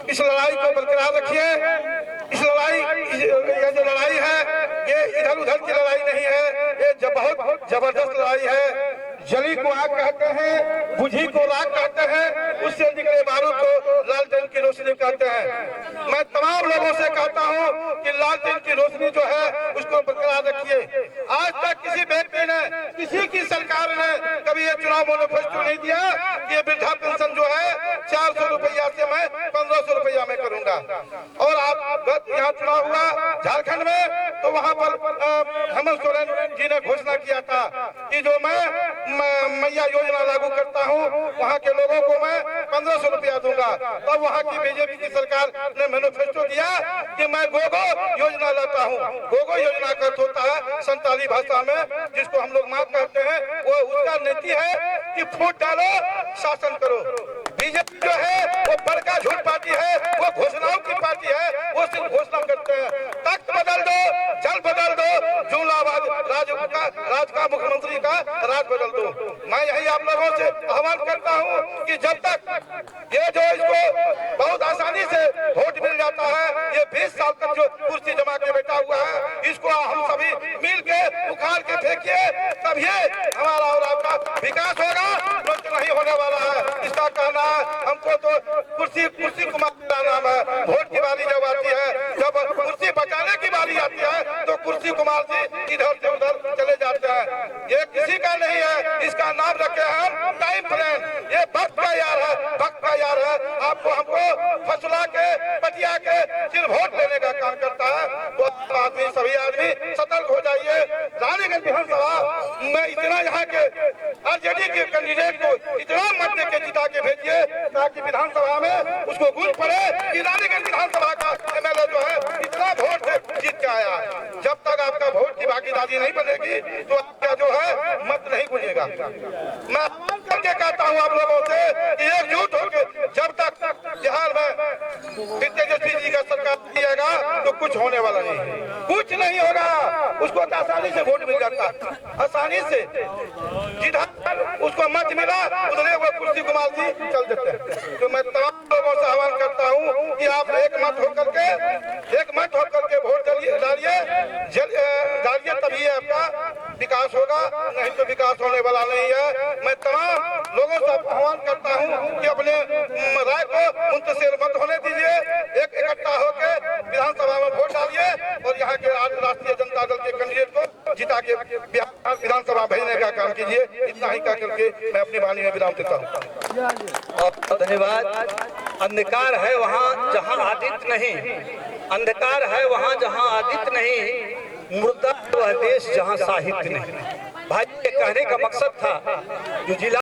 इस लड़ाई को बरकरार रखिए। इस लड़ाई, ये जो लड़ाई है, ये इधर उधर की लड़ाई नहीं है, ये बहुत जबरदस्त लड़ाई है। जली को आग कहते हैं, बुझी को राख कहते हैं, उससे निकले बारूद को लालटेन की रोशनी कहते हैं। मैं तमाम लोगों से कहता हूं कि लालटेन की रोशनी जो है उसको बरकरार रखिए। आज तक किसी व्यक्ति ने, किसी की सरकार ने कभी ये चुनाव मैनिफेस्टो नहीं दिया कि ये वृद्धा पेंशन जो है 400 रुपया से मैं 1500 रुपया में करूंगा। और आप यहाँ चुनाव हुआ झारखंड में, तो वहाँ पर हेमंत सोरेन जी ने घोषणा किया था कि जो मैं मैया योजना लागू करता हूँ, वहाँ के लोगों को मैं 1500 रुपया दूंगा। तब वहाँ की बीजेपी की सरकार ने मैनिफेस्टो दिया कि मैं गोगो योजना लाता हूँ। गोगो योजना का होता है संताली भाषा में, जिसको हम लोग माफ कहते हैं। वो उसका नीति है कि फूट डालो, शासन करो। बीजेपी जो है वो बड़का झूठ पार्टी है, वो घोषणाओं की पार्टी है, वो सिर्फ घोषणा करते हैं। तख्त बदल दो, जल बदल दो, जूलाबाद राज का मुख्यमंत्री का राज बदल दो। मैं यही आप लोगों से आह्वान करता हूँ कि जब तक ये जो इसको बहुत आसानी से वोट मिल जाता है, ये 20 साल तक जो कुर्सी जमा के बैठा हुआ है, इसको हम सभी मिल के उखाड़ के फेंकिए, तब ये हमारा और आपका विकास होगा, नष्ट नहीं होने वाला है। इसका कहना है, हमको तो कुर्सी कुमार का नाम है। वोट की बारी जब आती है, जब कुर्सी बचाने की बारी आती है, तो कुर्सी कुमार जी इधर से उधर चले जाते हैं। ये किसी का नहीं है, इसका नाम रखे हम टाइम फ्रेंड। ये भक्त का यार है, भक्त का यार है। आपको हमको फसला के पटिया के सिर्फ वोट लेने का काम करता है। तो आदमी, सभी आदमी सतर्क हो जाइए। रानीगंज विधानसभा में इतना यहाँ के आरजेडी के कैंडिडेट को इतना मत दे के जिता के भेजिए, ताकि विधानसभा में उसको गूंज पड़े कि रानीगंज विधानसभा का MLA जो है इतना वोट से जीत के आया है। जब तक आपका वोट की भागीदारी नहीं बनेगी, तो आपका जो है मत नहीं गूंजेगा। मैं करके कहता हूँ आप लोगों से कि एकजुट होकर जब तक बिहार में तेजस्वी जी का सरकार दिएगा, तो कुछ होने वाला नहीं, कुछ नहीं होगा। उसको तो आसानी से वोट मिल जाता, आसानी से जिधर उसको मत मिला उधरे वो कुर्सी घुमा दी चल देते हैं। तो मैं तमाम लोगों से आह्वान करता हूँ कि आप एक मत होकर के वोट डालिए, तभी आपका विकास होगा, नहीं तो विकास होने वाला नहीं है। मैं तमाम लोगों से आह्वान करता हूँ कि अपने राय को मुंतशिर मत होने दीजिए, एक इकट्ठा होकर विधानसभा में वोट डालिए और यहाँ के राष्ट्रीय जनता दल के कैंडिडेट को जिता के बिहार विधानसभा भेजने का काम कीजिए। इतना ही कह करके मैं अपनी वाणी में विराम देता हूँ। और धन्यवाद। अंधकार है वहाँ जहाँ आदित्य नहीं, अंधकार है वहाँ जहाँ आदित्य नहीं, मुर्दा वह देश जहाँ साहित्य नहीं। भाई ये कहने का मकसद था जो जिला